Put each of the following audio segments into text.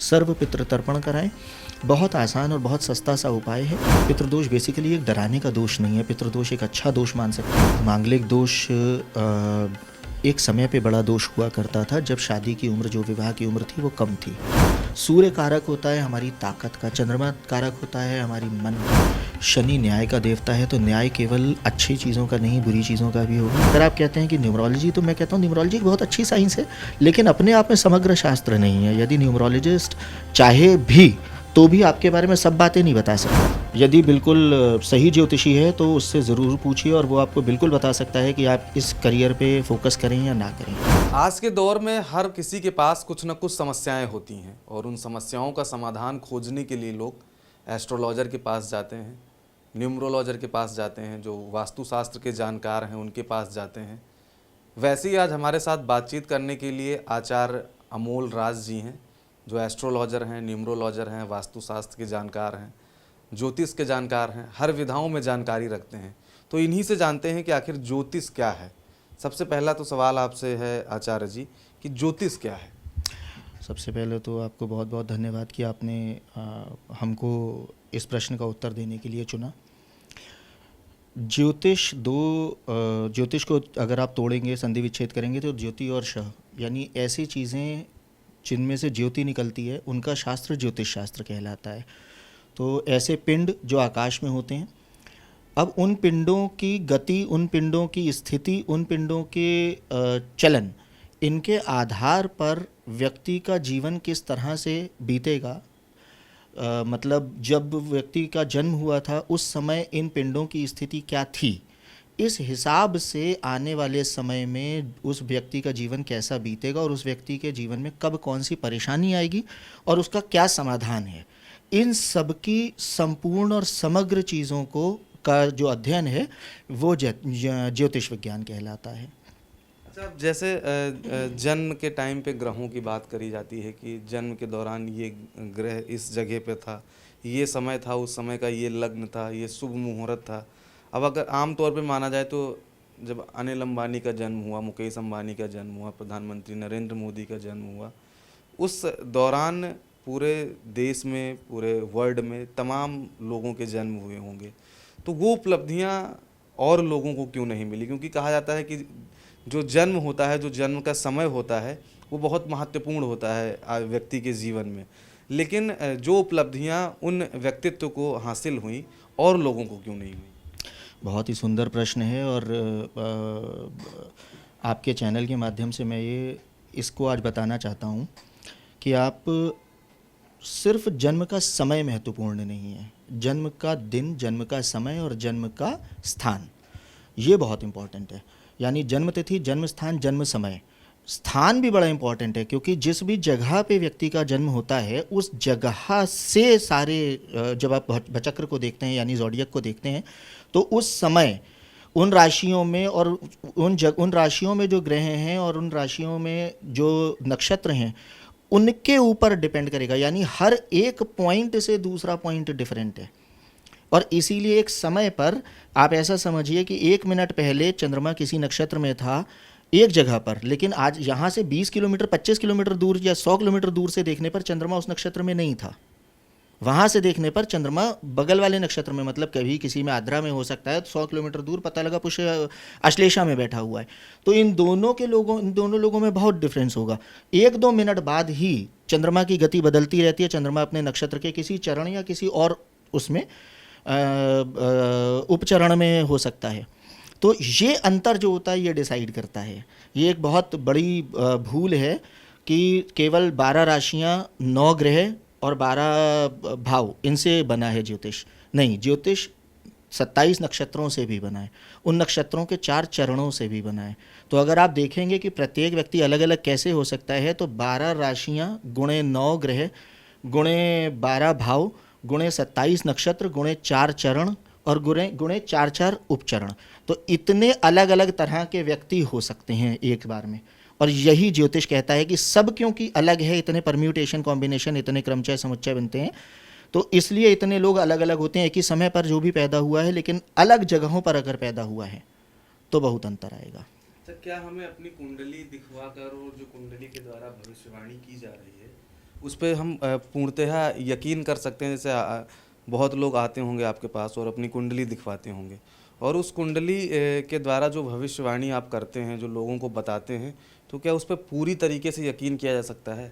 सर्व पितृ तर्पण कराएं। बहुत आसान और बहुत सस्ता सा उपाय है। पितृदोष बेसिकली एक डराने का दोष नहीं है, पितृदोष एक अच्छा दोष मान सकते हैं। मांगलिक दोष एक समय पे बड़ा दोष हुआ करता था जब शादी की उम्र, जो विवाह की उम्र थी वो कम थी। सूर्य कारक होता है हमारी ताकत का, चंद्रमा कारक होता है हमारी मन, शनि न्याय का देवता है, तो न्याय केवल अच्छी चीज़ों का नहीं बुरी चीज़ों का भी होगा। अगर आप कहते हैं कि न्यूमरोलॉजी, तो मैं कहता हूँ न्यूमरोलॉजी एक बहुत अच्छी साइंस है, लेकिन अपने आप में समग्र शास्त्र नहीं है। यदि न्यूमरोलॉजिस्ट चाहे भी तो भी आपके बारे में सब बातें नहीं बता सकता। यदि बिल्कुल सही ज्योतिषी है तो उससे ज़रूर पूछिए और वो आपको बिल्कुल बता सकता है कि आप इस करियर पे फोकस करें या ना करें। आज के दौर में हर किसी के पास कुछ न कुछ समस्याएं होती हैं और उन समस्याओं का समाधान खोजने के लिए लोग एस्ट्रोलॉजर के पास जाते हैं, न्यूमरोलॉजर के पास जाते हैं, जो वास्तुशास्त्र के जानकार हैं उनके पास जाते हैं। वैसे ही आज हमारे साथ बातचीत करने के लिए आचार्य अमोल राज जी हैं, जो एस्ट्रोलॉजर हैं, न्यूमरोलॉजर हैं, वास्तुशास्त्र के जानकार हैं, ज्योतिष के जानकार हैं, हर विधाओं में जानकारी रखते हैं। तो इन्हीं से जानते हैं कि आखिर ज्योतिष क्या है। सबसे पहला तो सवाल आपसे है आचार्य जी कि ज्योतिष क्या है। सबसे पहले तो आपको बहुत बहुत धन्यवाद कि आपने हमको इस प्रश्न का उत्तर देने के लिए चुना। ज्योतिष को अगर आप तोड़ेंगे, संधि विच्छेद करेंगे, तो ज्योति और श यानी ऐसी चीज़ें जिनमें से ज्योति निकलती है उनका शास्त्र ज्योतिष शास्त्र कहलाता है। तो ऐसे पिंड जो आकाश में होते हैं, अब उन पिंडों की गति, उन पिंडों की स्थिति, उन पिंडों के चलन, इनके आधार पर व्यक्ति का जीवन किस तरह से बीतेगा, मतलब जब व्यक्ति का जन्म हुआ था उस समय इन पिंडों की स्थिति क्या थी, इस हिसाब से आने वाले समय में उस व्यक्ति का जीवन कैसा बीतेगा और उस व्यक्ति के जीवन में कब कौन सी परेशानी आएगी और उसका क्या समाधान है, इन सब की संपूर्ण और समग्र चीज़ों को का जो अध्ययन है वो ज्योतिष विज्ञान कहलाता है। अच्छा, जैसे जन्म के टाइम पे ग्रहों की बात करी जाती है कि जन्म के दौरान ये ग्रह इस जगह पे था, ये समय था, उस समय का ये लग्न था, ये शुभ मुहूर्त था। अब अगर आम तौर पे माना जाए तो जब अनिल अंबानी का जन्म हुआ, मुकेश अंबानी का जन्म हुआ, प्रधानमंत्री नरेंद्र मोदी का जन्म हुआ, उस दौरान पूरे देश में, पूरे वर्ल्ड में तमाम लोगों के जन्म हुए होंगे, तो वो उपलब्धियां और लोगों को क्यों नहीं मिली? क्योंकि कहा जाता है कि जो जन्म होता है, जो जन्म का समय होता है, वो बहुत महत्वपूर्ण होता है व्यक्ति के जीवन में, लेकिन जो उपलब्धियां उन व्यक्तित्व को हासिल हुई और लोगों को क्यों नहीं हुई? बहुत ही सुंदर प्रश्न है और आपके चैनल के माध्यम से मैं इसको आज बताना चाहता हूँ कि आप सिर्फ जन्म का समय महत्वपूर्ण नहीं है, जन्म का दिन, जन्म का समय और जन्म का स्थान, ये बहुत इम्पॉर्टेंट है। यानी जन्म तिथि, जन्म स्थान, जन्म समय, स्थान भी बड़ा इम्पॉर्टेंट है, क्योंकि जिस भी जगह पे व्यक्ति का जन्म होता है उस जगह से सारे, जब आप भचक्र को देखते हैं यानी ज़ोडियक को देखते हैं, तो उस समय उन राशियों में और उन राशियों में जो ग्रह हैं और उन राशियों में जो नक्षत्र हैं उनके ऊपर डिपेंड करेगा। यानी हर एक पॉइंट से दूसरा पॉइंट डिफरेंट है और इसीलिए एक समय पर आप ऐसा समझिए कि 1 मिनट पहले चंद्रमा किसी नक्षत्र में था एक जगह पर, लेकिन आज यहाँ से 20 किलोमीटर, 25 किलोमीटर दूर या 100 किलोमीटर दूर से देखने पर चंद्रमा उस नक्षत्र में नहीं था। वहाँ से देखने पर चंद्रमा बगल वाले नक्षत्र में, मतलब कभी किसी में आद्रा में हो सकता है, तो 100 किलोमीटर दूर पता लगा पुष्य अश्लेषा में बैठा हुआ है। तो इन दोनों लोगों में बहुत डिफरेंस होगा। 1-2 मिनट बाद ही चंद्रमा की गति बदलती रहती है। चंद्रमा अपने नक्षत्र के किसी चरण या किसी और उसमें उपचरण में हो सकता है। तो ये अंतर जो होता है ये डिसाइड करता है। ये एक बहुत बड़ी भूल है कि केवल 12 राशियाँ, 9 ग्रह और 12 भाव, इनसे बना है ज्योतिष। नहीं, ज्योतिष 27 नक्षत्रों से भी बना है, उन नक्षत्रों के 4 चरणों से भी बना है। तो अगर आप देखेंगे कि प्रत्येक व्यक्ति अलग अलग कैसे हो सकता है, तो 12 राशियाँ गुणे 9 ग्रह गुणे 12 भाव गुणे 27 नक्षत्र गुणे 4 चरण और गुणे 4-4 उपचरण, तो इतने अलग अलग तरह के व्यक्ति हो सकते हैं एक बार में। और यही ज्योतिष कहता है कि सब क्योंकि अलग है, इतने परम्यूटेशन, कॉम्बिनेशन, इतने क्रमचय समुच्चय बनते हैं, तो इसलिए इतने लोग अलग अलग होते हैं। एक ही समय पर जो भी पैदा हुआ है, लेकिन अलग जगहों पर अगर पैदा हुआ है तो बहुत अंतर आएगा। तो क्या हमें अपनी कुंडली दिखवा कर और जो कुंडली के द्वारा भविष्यवाणी की जा रही है उस पे हम पूर्णतः यकीन कर सकते हैं। जैसे बहुत लोग आते होंगे आपके पास और अपनी कुंडली दिखवाते होंगे, और उस कुंडली के द्वारा जो भविष्यवाणी आप करते हैं, जो लोगों को बताते हैं, तो क्या उस पे पूरी तरीके से यकीन किया जा सकता है?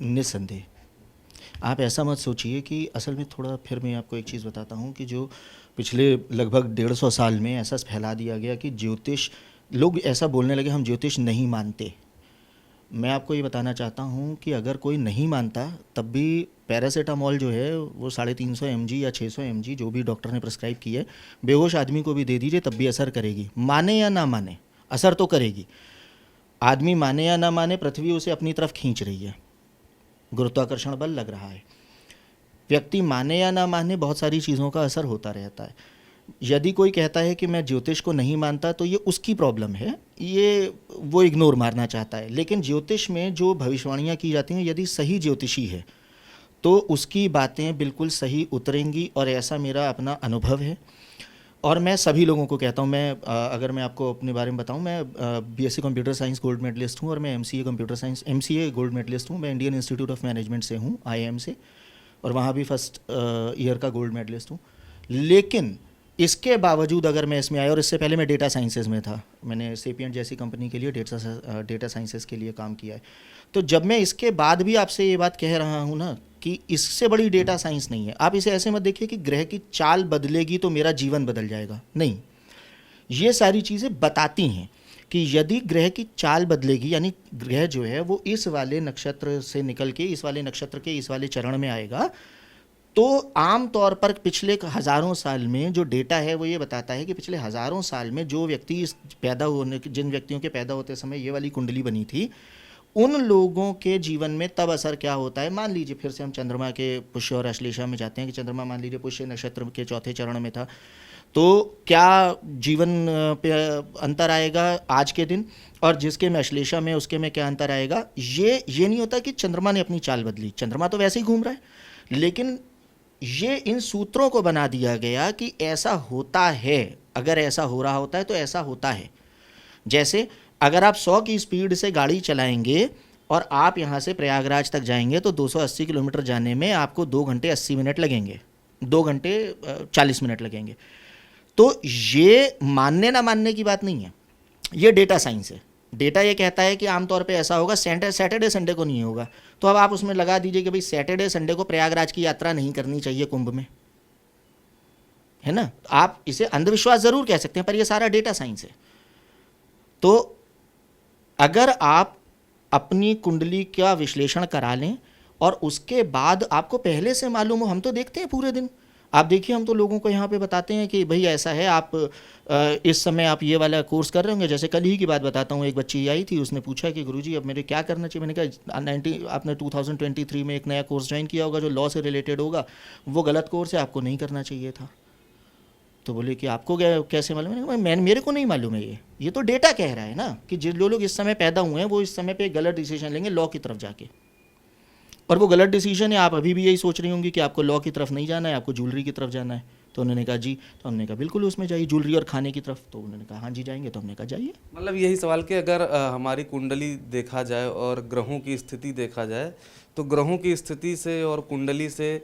निस्संदेह। आप ऐसा मत सोचिए कि असल में थोड़ा फिर मैं आपको एक चीज़ बताता हूँ कि जो पिछले लगभग 150 साल में ऐसा फैला दिया गया कि ज्योतिष, लोग ऐसा बोलने लगे हम ज्योतिष नहीं मानते। मैं आपको ये बताना चाहता हूँ कि अगर कोई नहीं मानता तब भी पैरासीटामॉल जो है वो 350 mg या 600 mg जो भी डॉक्टर ने प्रिस्क्राइब की है, बेहोश आदमी को भी दे दीजिए तब भी असर करेगी। माने या ना माने, असर तो करेगी। आदमी माने या ना माने, पृथ्वी उसे अपनी तरफ खींच रही है, गुरुत्वाकर्षण बल लग रहा है। व्यक्ति माने या ना माने, बहुत सारी चीज़ों का असर होता रहता है। यदि कोई कहता है कि मैं ज्योतिष को नहीं मानता तो ये उसकी प्रॉब्लम है, ये वो इग्नोर मारना चाहता है। लेकिन ज्योतिष में जो भविष्यवाणियाँ की जाती हैं, यदि सही ज्योतिषी है तो उसकी बातें बिल्कुल सही उतरेंगी, और ऐसा मेरा अपना अनुभव है। और मैं सभी लोगों को कहता हूँ, मैं अगर मैं आपको अपने बारे में बताऊँ, मैं BSc computer science gold medallist हूँ, और मैं MCA computer science MCA gold medallist हूँ। मैं इंडियन इंस्टीट्यूट ऑफ मैनेजमेंट से हूँ, आईआईएम से, और वहाँ भी फर्स्ट ईयर का गोल्ड मेडलिस्ट हूँ। लेकिन इसके बावजूद अगर मैं इसमें आया, और इससे पहले मैं डेटा साइंसेज में था, मैंने सेपिएंट जैसी कंपनी के लिए डेटा साइंसेज के लिए काम किया है। तो जब मैं इसके बाद भी आपसे ये बात कह रहा हूँ ना कि इससे बड़ी डेटा साइंस नहीं है। आप इसे ऐसे मत देखिए कि ग्रह की चाल बदलेगी तो मेरा जीवन बदल जाएगा, नहीं। ये सारी चीज़ें बताती हैं कि यदि ग्रह की चाल बदलेगी, यानी ग्रह जो है वो इस वाले नक्षत्र से निकल के इस वाले नक्षत्र के इस वाले चरण में आएगा, तो आम तौर पर पिछले हज़ारों साल में जो डेटा है वो ये बताता है कि पिछले हज़ारों साल में जो व्यक्ति जिन व्यक्तियों के पैदा होते समय ये वाली कुंडली बनी थी, उन लोगों के जीवन में तब असर क्या होता है। मान लीजिए फिर से हम चंद्रमा के पुष्य और अश्लेषा में जाते हैं कि चंद्रमा मान लीजिए पुष्य नक्षत्र के चौथे चरण में था, तो क्या जीवन पे अंतर आएगा आज के दिन, और जिसके में अश्लेषा में उसके में क्या अंतर आएगा। ये नहीं होता कि चंद्रमा ने अपनी चाल बदली, चंद्रमा तो वैसे ही घूम रहा है, लेकिन ये इन सूत्रों को बना दिया गया कि ऐसा होता है, अगर ऐसा हो रहा होता है तो ऐसा होता है। जैसे अगर आप 100 की स्पीड से गाड़ी चलाएंगे और आप यहाँ से प्रयागराज तक जाएंगे तो 280 किलोमीटर जाने में आपको 2 घंटे 80 मिनट लगेंगे, 2 घंटे 40 मिनट लगेंगे। तो ये मानने ना मानने की बात नहीं है, ये डेटा साइंस है। डेटा ये कहता है कि आमतौर पे ऐसा होगा, सैटरडे संडे को नहीं होगा। तो अब आप उसमें लगा दीजिए कि भाई सैटरडे संडे को प्रयागराज की यात्रा नहीं करनी चाहिए कुंभ में, है ना। आप इसे अंधविश्वास ज़रूर कह सकते हैं, पर ये सारा डेटा साइंस है। तो अगर आप अपनी कुंडली का विश्लेषण करा लें और उसके बाद आपको पहले से मालूम हो, हम तो देखते हैं पूरे दिन, आप देखिए हम तो लोगों को यहाँ पे बताते हैं कि भाई ऐसा है, आप इस समय आप ये वाला कोर्स कर रहे होंगे। जैसे कल ही की बात बताता हूँ, एक बच्ची आई थी, उसने पूछा कि गुरुजी अब मेरे क्या करना चाहिए। मैंने कहा आपने 2023 में एक नया कोर्स ज्वाइन किया होगा जो लॉ से रिलेटेड होगा, वो गलत कोर्स है, आपको नहीं करना चाहिए था। तो बोले कि आपको कैसे मालूम है। मैं मेरे को नहीं मालूम है, ये तो डेटा कह रहा है ना कि जो लोग इस समय पैदा हुए हैं वो इस समय पे गलत डिसीजन लेंगे लॉ की तरफ जाके, और वो गलत डिसीजन है। आप अभी भी यही सोच रही होंगी कि आपको लॉ की तरफ नहीं जाना है, आपको ज्वेलरी की तरफ जाना है। तो उन्होंने कहा जी, तो हमने कहा बिल्कुल उसमें जाइए, ज्वेलरी और खाने की तरफ। तो उन्होंने कहा हाँ जी जाएंगे। तो हमने कहा जाइए। मतलब यही सवाल कि अगर हमारी कुंडली देखा जाए और ग्रहों की स्थिति देखा जाए, तो ग्रहों की स्थिति से और कुंडली से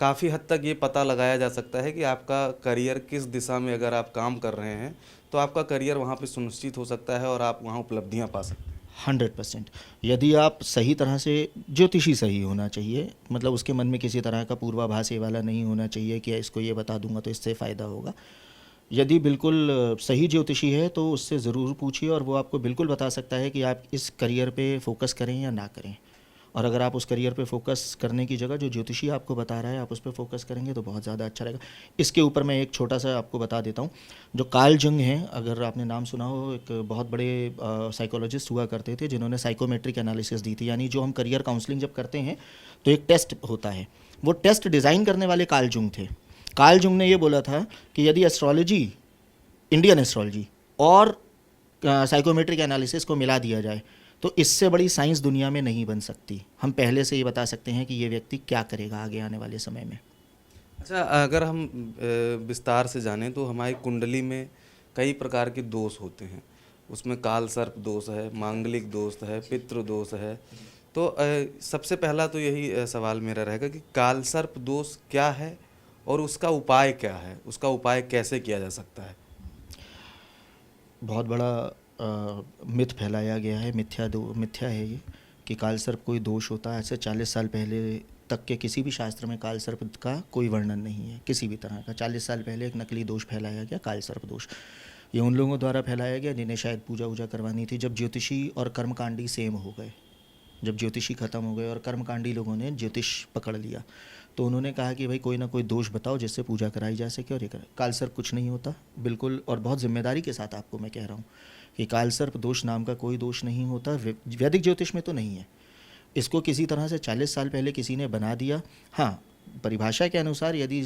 काफ़ी हद तक ये पता लगाया जा सकता है कि आपका करियर किस दिशा में अगर आप काम कर रहे हैं तो आपका करियर वहाँ पे सुनिश्चित हो सकता है और आप वहाँ उपलब्धियाँ पा सकते हैं। 100%। यदि आप सही तरह से, ज्योतिषी सही होना चाहिए, मतलब उसके मन में किसी तरह का पूर्वाभास ये वाला नहीं होना चाहिए कि इसको ये बता दूंगा तो इससे फ़ायदा होगा। यदि बिल्कुल सही ज्योतिषी है तो उससे ज़रूर पूछिए, और वो आपको बिल्कुल बता सकता है कि आप इस करियर पे फोकस करें या ना करें। और अगर आप उस करियर पे फोकस करने की जगह जो ज्योतिषी आपको बता रहा है आप उस पर फोकस करेंगे तो बहुत ज़्यादा अच्छा रहेगा। इसके ऊपर मैं एक छोटा सा आपको बता देता हूँ। जो कार्ल जंग हैं, अगर आपने नाम सुना हो, एक बहुत बड़े साइकोलॉजिस्ट हुआ करते थे जिन्होंने साइकोमेट्रिक एनालिसिस दी थी। यानी जो हम करियर काउंसलिंग जब करते हैं तो एक टेस्ट होता है, वो टेस्ट डिज़ाइन करने वाले कार्ल जंग थे। कार्ल जंग ने ये बोला था कि यदि एस्ट्रोलॉजी, इंडियन एस्ट्रोलॉजी और साइकोमेट्रिक एनालिसिस को मिला दिया जाए तो इससे बड़ी साइंस दुनिया में नहीं बन सकती। हम पहले से ये बता सकते हैं कि ये व्यक्ति क्या करेगा आगे आने वाले समय में। अच्छा, अगर हम विस्तार से जानें तो हमारी कुंडली में कई प्रकार के दोष होते हैं। उसमें काल सर्प दोष है, मांगलिक दोष है, पितृ दोष है। तो सबसे पहला तो यही सवाल मेरा रहेगा कि कालसर्प दोष क्या है और उसका उपाय क्या है, उसका उपाय कैसे किया जा सकता है? बहुत बड़ा मिथ फैलाया गया है, मिथ्या है ये कि कालसर्प कोई दोष होता है। ऐसे 40 साल पहले तक के किसी भी शास्त्र में कालसर्प का कोई वर्णन नहीं है किसी भी तरह का। 40 साल पहले एक नकली दोष फैलाया गया, कालसर्प दोष। ये उन लोगों द्वारा फैलाया गया जिन्हें शायद पूजा वूजा करवानी थी। जब ज्योतिषी और कर्मकांडी सेम हो गए, जब ज्योतिषी खत्म हो गए और कर्मकांडी लोगों ने ज्योतिष पकड़ लिया, तो उन्होंने कहा कि भाई कोई ना कोई दोष बताओ जिससे पूजा कराई जा सके और ये करें। कालसर्प कुछ नहीं होता, बिल्कुल, और बहुत जिम्मेदारी के साथ आपको मैं कह रहा हूँ कि कालसर्प दोष नाम का कोई दोष नहीं होता। वैदिक ज्योतिष में तो नहीं है। इसको किसी तरह से 40 साल पहले किसी ने बना दिया। हाँ, परिभाषा के अनुसार यदि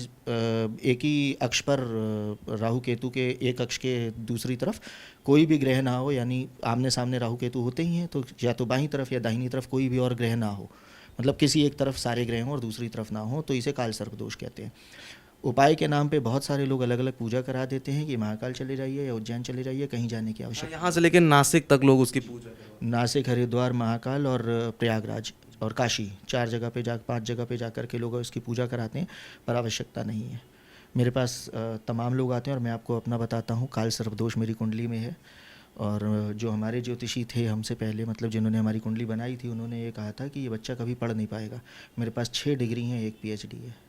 एक ही अक्ष पर राहु केतु के एक अक्ष के दूसरी तरफ कोई भी ग्रह ना हो, यानी आमने सामने राहु केतु होते ही हैं, तो या तो बाईं तरफ या दाहिनी तरफ कोई भी और ग्रह ना हो, मतलब किसी एक तरफ सारे ग्रह हों और दूसरी तरफ ना हो, तो इसे कालसर्प दोष कहते हैं। उपाय के नाम पे बहुत सारे लोग अलग अलग पूजा करा देते हैं कि महाकाल चले जाइए या उज्जैन चले जाइए, कहीं जाने की आवश्यकता। यहाँ से लेकर नासिक तक लोग उसकी पूजा करवाते नासिक, हरिद्वार, महाकाल और प्रयागराज और काशी, 5 जगह पे जा कर के लोग उसकी पूजा कराते हैं, पर आवश्यकता नहीं है। मेरे पास तमाम लोग आते हैं और मैं आपको अपना बताता हूँ। कालसर्प दोष मेरी कुंडली में है, और जो हमारे ज्योतिषी थे हमसे पहले, मतलब जिन्होंने हमारी कुंडली बनाई थी, उन्होंने ये कहा था कि ये बच्चा कभी पढ़ नहीं पाएगा। मेरे पास 6 डिग्री हैं, 1 PhD है।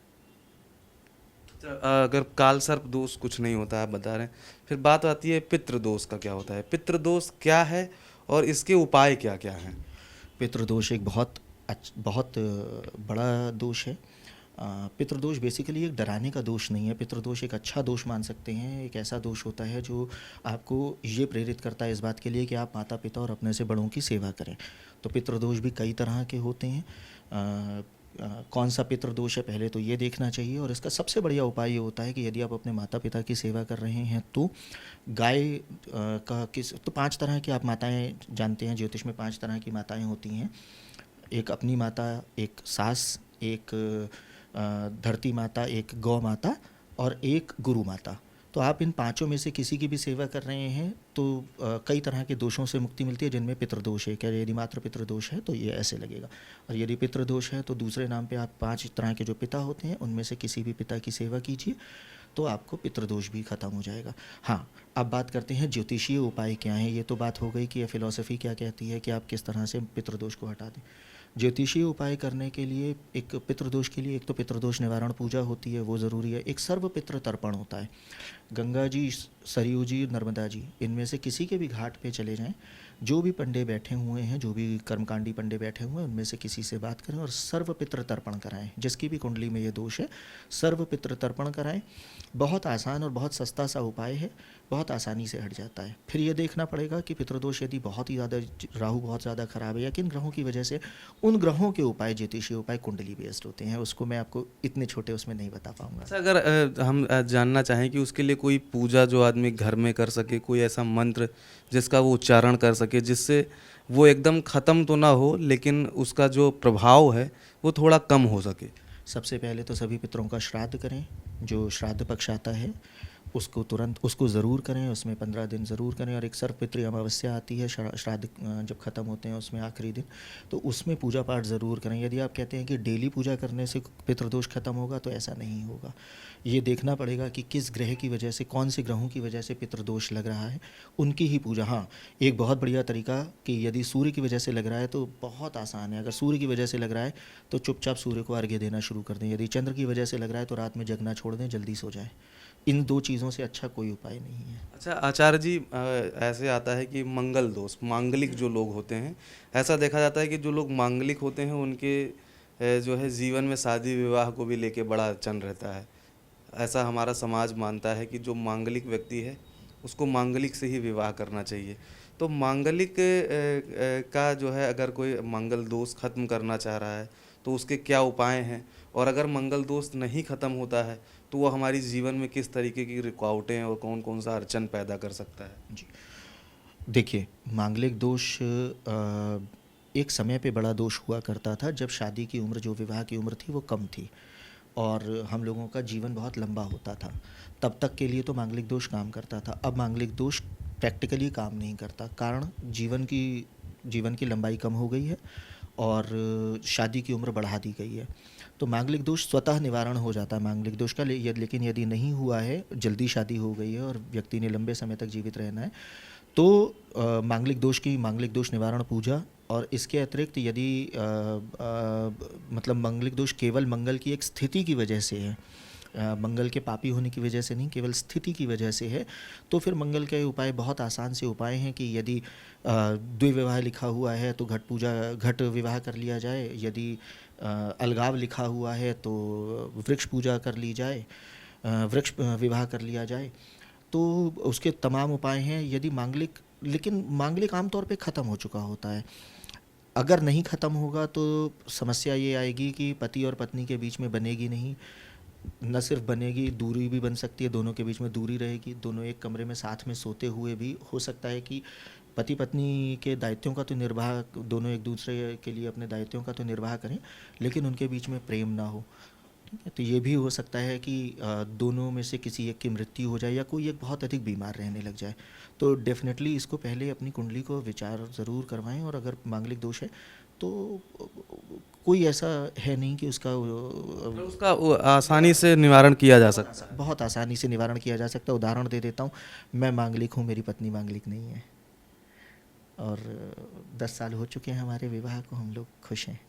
अगर कालसर्प दोष कुछ नहीं होता आप बता रहे हैं, फिर बात आती है पितृदोष का क्या होता है? पितृदोष क्या है और इसके उपाय क्या क्या हैं? पितृदोष एक बहुत बड़ा दोष है। पितृदोष बेसिकली एक डराने का दोष नहीं है। पितृदोष एक अच्छा दोष मान सकते हैं। एक ऐसा दोष होता है जो आपको ये प्रेरित करता है इस बात के लिए कि आप माता पिता और अपने से बड़ों की सेवा करें। तो पितृदोष भी कई तरह के होते हैं। कौन सा पितृदोष है पहले तो ये देखना चाहिए, और इसका सबसे बढ़िया उपाय ये होता है कि यदि आप अपने माता पिता की सेवा कर रहे हैं तो गाय का तो 5 तरह की आप माताएं जानते हैं, ज्योतिष में 5 तरह की माताएं होती हैं। एक अपनी माता, एक सास, एक धरती माता, एक गौ माता और एक गुरु माता। तो आप इन 5 में से किसी की भी सेवा कर रहे हैं तो कई तरह के दोषों से मुक्ति मिलती है, जिनमें पितृदोष है। क्या यदि मात्र पितृदोष है तो ये ऐसे लगेगा, और यदि पितृदोष है तो दूसरे नाम पे आप 5 तरह के जो पिता होते हैं उनमें से किसी भी पिता की सेवा कीजिए तो आपको पितृदोष भी खत्म हो जाएगा। हाँ, अब बात करते हैं ज्योतिषीय उपाय क्या हैं। ये तो बात हो गई कि ये फिलॉसफी क्या कहती है कि आप किस तरह से पितृदोष को हटा दें। ज्योतिषीय उपाय करने के लिए, एक पितृदोष के लिए, एक तो पितृदोष निवारण पूजा होती है, वो ज़रूरी है। एक सर्व पितृ तर्पण होता है। गंगा जी, सरयू जी, नर्मदा जी, इनमें से किसी के भी घाट पे चले जाएं, जो भी पंडे बैठे हुए हैं, जो भी कर्मकांडी पंडे बैठे हुए हैं, उनमें से किसी से बात करें और सर्व पितृ तर्पण कराएं। जिसकी भी कुंडली में ये दोष है, सर्व पितृ तर्पण कराएं। बहुत आसान और बहुत सस्ता सा उपाय है, बहुत आसानी से हट जाता है। फिर ये देखना पड़ेगा कि पितृदोष यदि बहुत ही ज़्यादा, राहु बहुत ज़्यादा खराब है या किन ग्रहों की वजह से, उन ग्रहों के उपाय, ज्योतिषीय उपाय कुंडली बेस्ड होते हैं। उसको मैं आपको इतने छोटे उसमें नहीं बता पाऊंगा। अच्छा, अगर हम जानना चाहें कि उसके लिए कोई पूजा जो आदमी घर में कर सके, कोई ऐसा मंत्र जिसका वो उच्चारण कर सके, जिससे वो एकदम ख़त्म तो ना हो लेकिन उसका जो प्रभाव है वो थोड़ा कम हो सके। सबसे पहले तो सभी पितरों का श्राद्ध करें। जो श्राद्ध पक्ष आता है उसको तुरंत, उसको ज़रूर करें, उसमें 15 दिन ज़रूर करें। और एक सर्वपितृ अमावस्या आती है श्राद्ध जब ख़त्म होते हैं उसमें आखिरी दिन, तो उसमें पूजा पाठ ज़रूर करें। यदि आप कहते हैं कि डेली पूजा करने से पितृदोष खत्म होगा तो ऐसा नहीं होगा। ये देखना पड़ेगा कि किस ग्रह की वजह से, कौन से ग्रहों की वजह से पितृदोष लग रहा है, उनकी ही पूजा। हाँ, एक बहुत बढ़िया तरीका कि यदि सूर्य की वजह से लग रहा है तो बहुत आसान है। अगर सूर्य की वजह से लग रहा है तो चुपचाप सूर्य को अर्घ्य देना शुरू कर दें। यदि चंद्र की वजह से लग रहा है तो रात में जगना छोड़ दें, जल्दी सो जाए। इन 2 चीज़ों से अच्छा कोई उपाय नहीं है। अच्छा आचार्य जी, ऐसे आता है कि मंगल दोष, मांगलिक जो लोग होते हैं, ऐसा देखा जाता है कि जो लोग मांगलिक होते हैं उनके जो है जीवन में शादी विवाह को भी लेके बड़ा अड़चन रहता है। ऐसा हमारा समाज मानता है कि जो मांगलिक व्यक्ति है उसको मांगलिक से ही विवाह करना चाहिए। तो मांगलिक का जो है, अगर कोई मंगल दोष खत्म करना चाह रहा है तो उसके क्या उपाय हैं, और अगर मंगल दोष नहीं खत्म होता है तो वो हमारी जीवन में किस तरीके की रुकावटें और कौन कौन सा अड़चन पैदा कर सकता है? जी, देखिए, मांगलिक दोष एक समय पे बड़ा दोष हुआ करता था जब शादी की उम्र, जो विवाह की उम्र थी वो कम थी और हम लोगों का जीवन बहुत लंबा होता था। तब तक के लिए तो मांगलिक दोष काम करता था। अब मांगलिक दोष प्रैक्टिकली काम नहीं करता। कारण जीवन की लंबाई कम हो गई है और शादी की उम्र बढ़ा दी गई है। तो मांगलिक दोष स्वतः निवारण हो जाता है मांगलिक दोष का, लेकिन यदि नहीं हुआ है, जल्दी शादी हो गई है और व्यक्ति ने लंबे समय तक जीवित रहना है, तो मांगलिक दोष की मांगलिक दोष निवारण पूजा। और इसके अतिरिक्त यदि मतलब मांगलिक दोष केवल मंगल की एक स्थिति की वजह से है, मंगल के पापी होने की वजह से नहीं, केवल स्थिति की वजह से है, तो फिर मंगल के उपाय बहुत आसान से उपाय हैं कि यदि द्विविवाह लिखा हुआ है तो घट विवाह कर लिया जाए, यदि अलगाव लिखा हुआ है तो वृक्ष पूजा कर ली जाए, वृक्ष विवाह कर लिया जाए। तो उसके तमाम उपाय हैं। यदि लेकिन मांगलिक आमतौर पे ख़त्म हो चुका होता है। अगर नहीं ख़त्म होगा तो समस्या ये आएगी कि पति और पत्नी के बीच में बनेगी नहीं, न सिर्फ बनेगी, दूरी भी बन सकती है, दोनों के बीच में दूरी रहेगी, दोनों एक कमरे में साथ में सोते हुए भी हो सकता है कि पति पत्नी के दायित्वों का तो निर्वाह, दोनों एक दूसरे के लिए अपने दायित्वों का तो निर्वाह करें, लेकिन उनके बीच में प्रेम ना हो। ठीक है, तो ये भी हो सकता है कि दोनों में से किसी एक की मृत्यु हो जाए या कोई एक बहुत अधिक बीमार रहने लग जाए। तो डेफिनेटली इसको पहले अपनी कुंडली को विचार ज़रूर करवाएं, और अगर मांगलिक दोष है तो कोई ऐसा है नहीं कि आसानी से निवारण किया जा सकता है। बहुत आसानी से निवारण किया जा सकता है। उदाहरण दे देता हूँ, मैं मांगलिक हूँ, मेरी पत्नी मांगलिक नहीं है, और 10 साल हो चुके हैं हमारे विवाह को, हम लोग खुश हैं।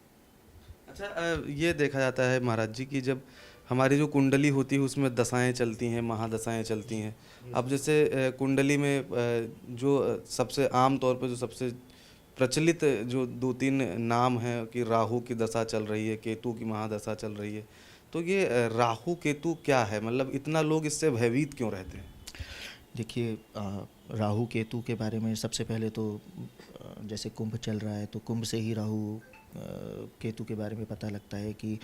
अच्छा, ये देखा जाता है महाराज जी कि जब हमारी जो कुंडली होती है उसमें दशाएं चलती हैं, महादशाएं चलती हैं। अब जैसे कुंडली में जो सबसे आम तौर पे जो सबसे प्रचलित जो 2-3 नाम हैं कि राहु की दशा चल रही है, केतु की महादशा चल रही है, तो ये राहु केतु क्या है, मतलब इतना लोग इससे भयभीत क्यों रहते हैं? देखिए, राहु केतु के बारे में सबसे पहले तो जैसे कुंभ चल रहा है तो कुंभ से ही राहु केतु के बारे में पता लगता है कि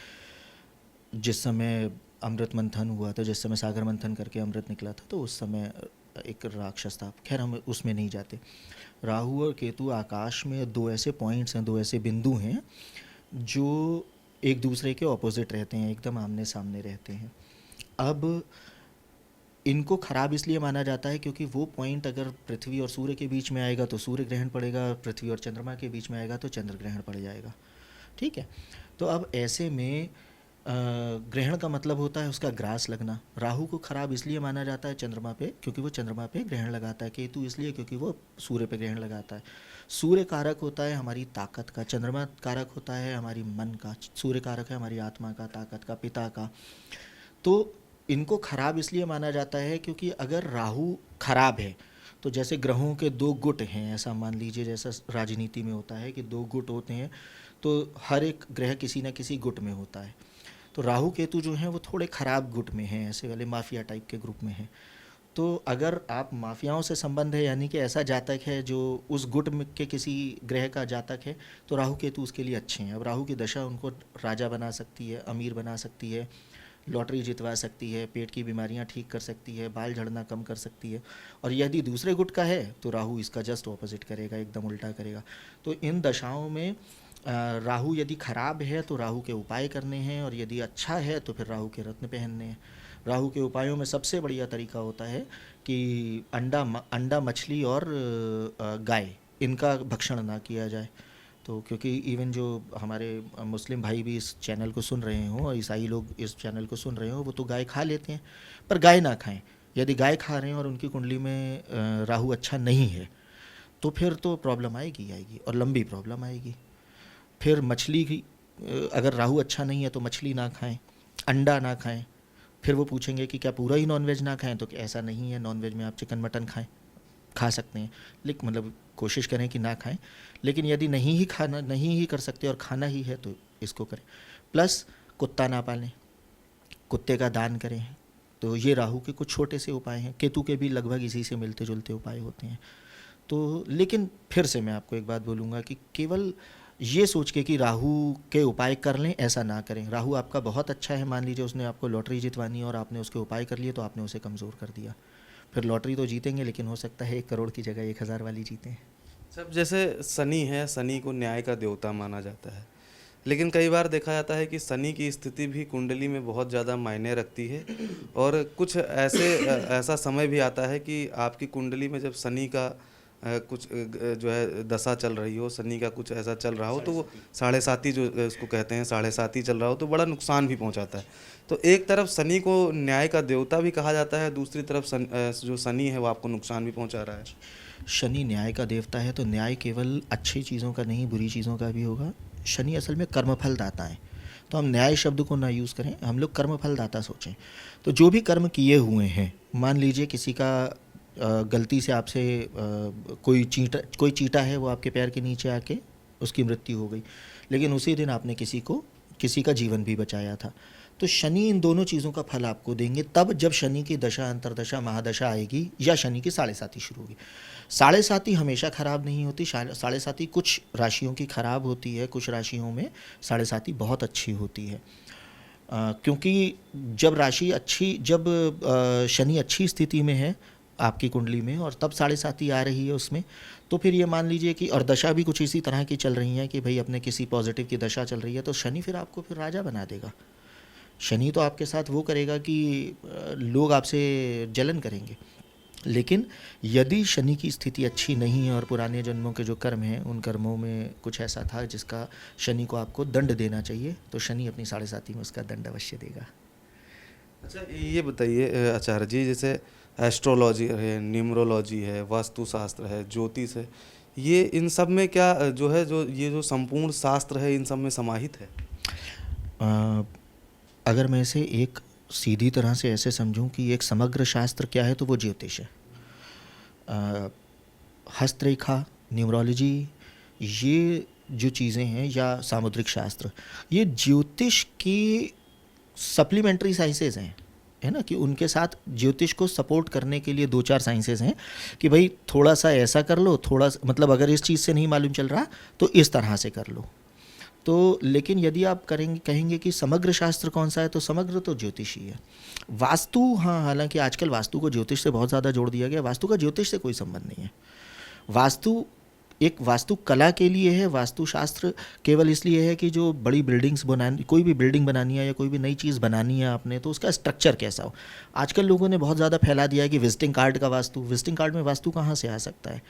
जिस समय अमृत मंथन हुआ था, जिस समय सागर मंथन करके अमृत निकला था, तो उस समय एक राक्षस था। खैर, हम उसमें नहीं जाते। राहु और केतु आकाश में 2 ऐसे पॉइंट्स हैं, 2 ऐसे बिंदु हैं जो एक दूसरे के ऑपोजिट रहते हैं, एकदम आमने सामने रहते हैं। अब इनको खराब इसलिए माना जाता है क्योंकि वो पॉइंट अगर पृथ्वी और सूर्य के बीच में आएगा तो सूर्य ग्रहण पड़ेगा, पृथ्वी और चंद्रमा के बीच में आएगा तो चंद्र ग्रहण पड़ जाएगा। ठीक है, तो अब ऐसे में ग्रहण का मतलब होता है उसका ग्रास लगना। राहु को खराब इसलिए माना जाता है चंद्रमा पे क्योंकि वो चंद्रमा पे ग्रहण लगाता है, केतु इसलिए क्योंकि वो सूर्य पे ग्रहण लगाता है। सूर्य कारक होता है हमारी ताकत का, चंद्रमा कारक होता है हमारी मन का, सूर्य कारक है हमारी आत्मा का, ताकत का, पिता का। तो इनको खराब इसलिए माना जाता है क्योंकि अगर राहु खराब है तो जैसे ग्रहों के 2 गुट हैं, ऐसा मान लीजिए, जैसा राजनीति में होता है कि 2 गुट होते हैं, तो हर एक ग्रह किसी न किसी गुट में होता है। तो राहु केतु जो हैं वो थोड़े ख़राब गुट में हैं, ऐसे वाले माफिया टाइप के ग्रुप में हैं। तो अगर आप माफियाओं से संबंध है, यानी कि ऐसा जातक है जो उस गुट में के किसी ग्रह का जातक है, तो राहु केतु उसके लिए अच्छे हैं। अब राहु की दशा उनको राजा बना सकती है, अमीर बना सकती है, लॉटरी जितवा सकती है, पेट की बीमारियां ठीक कर सकती है, बाल झड़ना कम कर सकती है। और यदि दूसरे गुट का है तो राहु इसका जस्ट ऑपोजिट करेगा, एकदम उल्टा करेगा। तो इन दशाओं में राहु यदि खराब है तो राहु के उपाय करने हैं, और यदि अच्छा है तो फिर राहु के रत्न पहनने हैं। राहु के उपायों में सबसे बढ़िया तरीका होता है कि अंडा, मछली और गाय, इनका भक्षण ना किया जाए। तो क्योंकि इवन जो हमारे मुस्लिम भाई भी इस चैनल को सुन रहे हों और ईसाई लोग इस चैनल को सुन रहे हों, वो तो गाय खा लेते हैं, पर गाय ना खाएं। यदि गाय खा रहे हैं और उनकी कुंडली में राहु अच्छा नहीं है तो फिर तो प्रॉब्लम आएगी, और लंबी प्रॉब्लम आएगी। फिर मछली की, अगर राहु अच्छा नहीं है तो मछली ना खाएं, अंडा ना खाएं। फिर वो पूछेंगे कि क्या पूरा ही नॉनवेज ना खाएं, तो ऐसा नहीं है, नॉनवेज में आप चिकन मटन खा सकते हैं, लेकिन मतलब कोशिश करें कि ना खाएं। लेकिन यदि नहीं ही कर सकते और खाना ही है तो इसको करें। प्लस कुत्ता ना पालें, कुत्ते का दान करें। तो ये राहु के कुछ छोटे से उपाय हैं। केतु के भी लगभग इसी से मिलते जुलते उपाय होते हैं। तो लेकिन फिर से मैं आपको एक बात बोलूँगा कि केवल ये सोच के कि राहु के उपाय कर लें, ऐसा ना करें। राहु आपका बहुत अच्छा है, मान लीजिए उसने आपको लॉटरी जितवानी है और आपने उसके उपाय कर लिए तो आपने उसे कमज़ोर कर दिया। फिर लॉटरी तो जीतेंगे, लेकिन हो सकता है 1 करोड़ की जगह 1000 वाली जीतें। सब जैसे शनि है, शनि को न्याय का देवता माना जाता है, लेकिन कई बार देखा जाता है कि शनि की स्थिति भी कुंडली में बहुत ज़्यादा मायने रखती है। और कुछ ऐसा समय भी आता है कि आपकी कुंडली में जब शनि का कुछ जो है दशा चल रही हो, शनि का कुछ ऐसा चल रहा हो, तो वो साढ़े साती जो उसको कहते हैं, साढ़े साती चल रहा हो तो बड़ा नुकसान भी पहुंचाता है। तो एक तरफ शनि को न्याय का देवता भी कहा जाता है, दूसरी तरफ जो शनि है वो आपको नुकसान भी पहुंचा रहा है। शनि न्याय का देवता है तो न्याय केवल अच्छी चीज़ों का नहीं, बुरी चीज़ों का भी होगा। शनि असल में कर्मफल दाता है, तो हम न्याय शब्द को ना यूज़ करें, हम लोग कर्मफल दाता सोचें। तो जो भी कर्म किए हुए हैं, मान लीजिए किसी का गलती से आपसे कोई चीटा है, वो आपके पैर के नीचे आके उसकी मृत्यु हो गई, लेकिन उसी दिन आपने किसी का जीवन भी बचाया था। तो शनि इन दोनों चीज़ों का फल आपको देंगे तब जब शनि की दशा, अंतरदशा, महादशा आएगी या शनि की साढ़े साती शुरू होगी। साढ़े साती हमेशा ख़राब नहीं होती। साढ़े साती कुछ राशियों की ख़राब होती है, कुछ राशियों में साढ़े साती बहुत अच्छी होती है। क्योंकि जब शनि अच्छी स्थिति में है आपकी कुंडली में और तब साढ़े साती आ रही है उसमें, तो फिर ये मान लीजिए कि और दशा भी कुछ इसी तरह की चल रही है कि भाई अपने किसी पॉजिटिव की दशा चल रही है, तो शनि फिर आपको फिर राजा बना देगा। शनि तो आपके साथ वो करेगा कि लोग आपसे जलन करेंगे। लेकिन यदि शनि की स्थिति अच्छी नहीं है और पुराने जन्मों के जो कर्म हैं उन कर्मों में कुछ ऐसा था जिसका शनि को आपको दंड देना चाहिए, तो शनि अपनी साढ़े साती में उसका दंड अवश्य देगा। अच्छा, ये बताइए आचार्य जी, जैसे एस्ट्रोलॉजी है, न्यूमरोलॉजी है, वास्तुशास्त्र है, ज्योतिष है, ये इन सब में क्या जो है जो ये जो संपूर्ण शास्त्र है इन सब में समाहित है? अगर मैं इसे एक सीधी तरह से ऐसे समझूं कि एक समग्र शास्त्र क्या है, तो वो ज्योतिष है। हस्तरेखा, न्यूमरोलॉजी, ये जो चीज़ें हैं, या सामुद्रिक शास्त्र, ये ज्योतिष की सप्लीमेंट्री साइंसेज हैं, है ना, कि उनके साथ ज्योतिष को सपोर्ट करने के लिए दो चार साइंसेज हैं कि भाई थोड़ा सा ऐसा कर लो, मतलब अगर इस चीज़ से नहीं मालूम चल रहा तो इस तरह से कर लो। तो लेकिन यदि आप कहेंगे कि समग्र शास्त्र कौन सा है, तो समग्र तो ज्योतिष ही है। वास्तु, हाँ, हालांकि आजकल वास्तु को ज्योतिष से बहुत ज़्यादा जोड़ दिया गया। वास्तु का ज्योतिष से कोई संबंध नहीं है। वास्तु एक वास्तु कला के लिए है। वास्तुशास्त्र केवल इसलिए है कि जो बड़ी बिल्डिंग्स बनानी, कोई भी बिल्डिंग बनानी है या कोई भी नई चीज़ बनानी है आपने, तो उसका स्ट्रक्चर कैसा हो। आजकल लोगों ने बहुत ज़्यादा फैला दिया है कि विजिटिंग कार्ड का वास्तु। विजिटिंग कार्ड में वास्तु कहाँ से आ सकता है।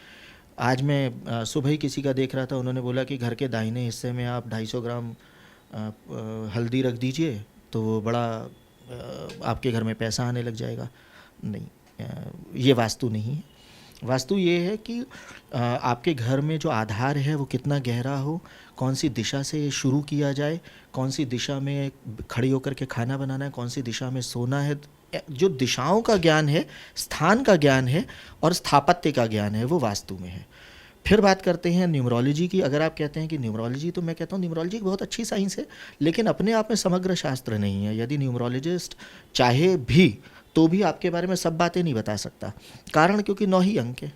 आज मैं सुबह ही किसी का देख रहा था, उन्होंने बोला कि घर के दाहिने हिस्से में आप 250 ग्राम हल्दी रख दीजिए तो वो बड़ा आपके घर में पैसा आने लग जाएगा। नहीं, ये वास्तु नहीं है। वास्तु ये है कि आपके घर में जो आधार है वो कितना गहरा हो, कौन सी दिशा से शुरू किया जाए, कौन सी दिशा में खड़ी होकर के खाना बनाना है, कौन सी दिशा में सोना है। जो दिशाओं का ज्ञान है, स्थान का ज्ञान है और स्थापत्य का ज्ञान है, वो वास्तु में है। फिर बात करते हैं न्यूमरोलॉजी की। अगर आप कहते हैं कि न्यूमरोलॉजी, तो मैं कहता हूँ न्यूमरोलॉजी एक बहुत अच्छी साइंस है, लेकिन अपने आप में समग्र शास्त्र नहीं है। यदि न्यूमरोलॉजिस्ट चाहे भी तो भी आपके बारे में सब बातें नहीं बता सकता। कारण क्योंकि 9 ही अंक है,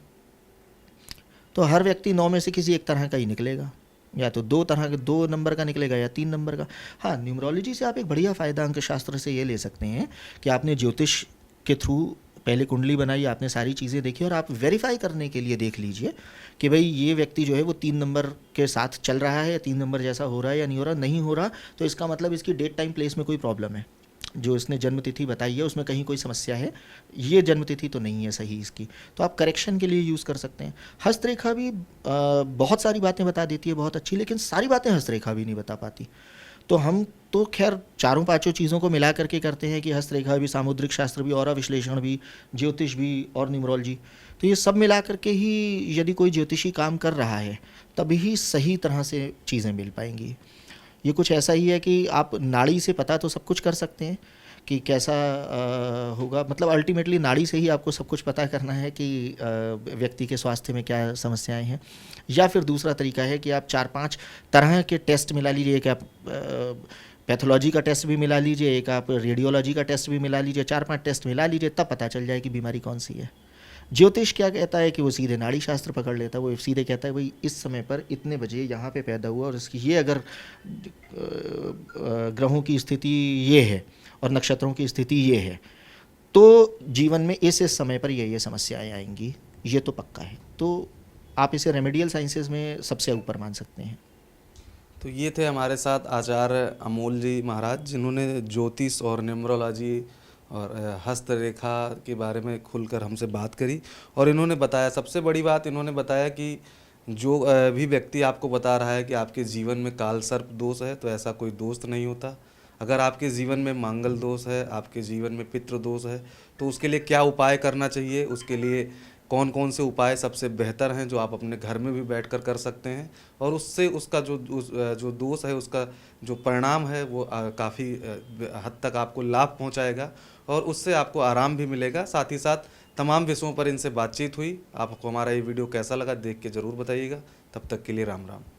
तो हर व्यक्ति 9 में से किसी एक तरह का ही निकलेगा, या तो 2 नंबर का निकलेगा या 3 नंबर का। हाँ, न्यूमरोलॉजी से आप एक बढ़िया फ़ायदा अंक शास्त्र से ये ले सकते हैं कि आपने ज्योतिष के थ्रू पहले कुंडली बनाई, आपने सारी चीज़ें देखी और आप वेरीफाई करने के लिए देख लीजिए कि भाई ये व्यक्ति जो है वो 3 नंबर के साथ चल रहा है, या 3 नंबर जैसा हो रहा है या नहीं हो रहा। नहीं हो रहा तो इसका मतलब इसकी डेट टाइम प्लेस में कोई प्रॉब्लम है। जो इसने जन्म तिथि बताई है उसमें कहीं कोई समस्या है, ये जन्म तिथि तो नहीं है सही इसकी, तो आप करेक्शन के लिए यूज़ कर सकते हैं। हस्तरेखा भी बहुत सारी बातें बता देती है, बहुत अच्छी, लेकिन सारी बातें हस्तरेखा भी नहीं बता पाती। तो हम तो खैर चारों पांचों चीज़ों को मिला करके करते हैं कि हस्तरेखा भी, सामुद्रिक शास्त्र भी, और विश्लेषण भी, ज्योतिष भी और न्यूमरोलॉजी। तो ये सब मिला करके ही यदि कोई ज्योतिषी काम कर रहा है तभी ही सही तरह से चीज़ें मिल पाएंगी। ये कुछ ऐसा ही है कि आप नाड़ी से पता तो सब कुछ कर सकते हैं कि कैसा होगा, मतलब अल्टीमेटली नाड़ी से ही आपको सब कुछ पता करना है कि व्यक्ति के स्वास्थ्य में क्या समस्याएं हैं। या फिर दूसरा तरीका है कि आप 4-5 तरह के टेस्ट मिला लीजिए, कि आप पैथोलॉजी का टेस्ट भी मिला लीजिए, एक आप रेडियोलॉजी का टेस्ट भी मिला लीजिए, 4-5 टेस्ट मिला लीजिए, तब पता चल जाए कि बीमारी कौन सी है। ज्योतिष क्या कहता है कि वो सीधे नाड़ी शास्त्र पकड़ लेता है, वो सीधे कहता है भाई इस समय पर इतने बजे यहाँ पे पैदा हुआ और इसकी ये अगर ग्रहों की स्थिति ये है और नक्षत्रों की स्थिति ये है, तो जीवन में इस समय पर ये समस्याएं आएंगी, ये तो पक्का है। तो आप इसे रेमेडियल साइंसेज में सबसे ऊपर मान सकते हैं। तो ये थे हमारे साथ आचार्य अमोल जी महाराज, जिन्होंने ज्योतिष और न्यूमरोलॉजी और हस्तरेखा के बारे में खुलकर हमसे बात करी। और इन्होंने बताया, सबसे बड़ी बात इन्होंने बताया कि जो भी व्यक्ति आपको बता रहा है कि आपके जीवन में काल सर्प दोष है, तो ऐसा कोई दोस्त नहीं होता। अगर आपके जीवन में मांगल दोष है, आपके जीवन में पितृ दोष है, तो उसके लिए क्या उपाय करना चाहिए, उसके लिए कौन कौन से उपाय सबसे बेहतर हैं जो आप अपने घर में भी बैठकर कर सकते हैं, और उससे उसका जो दोष है, उसका जो परिणाम है वो काफ़ी हद तक आपको लाभ पहुंचाएगा और उससे आपको आराम भी मिलेगा। साथ ही साथ तमाम विषयों पर इनसे बातचीत हुई। आपको हमारा ये वीडियो कैसा लगा देख के ज़रूर बताइएगा। तब तक के लिए राम राम।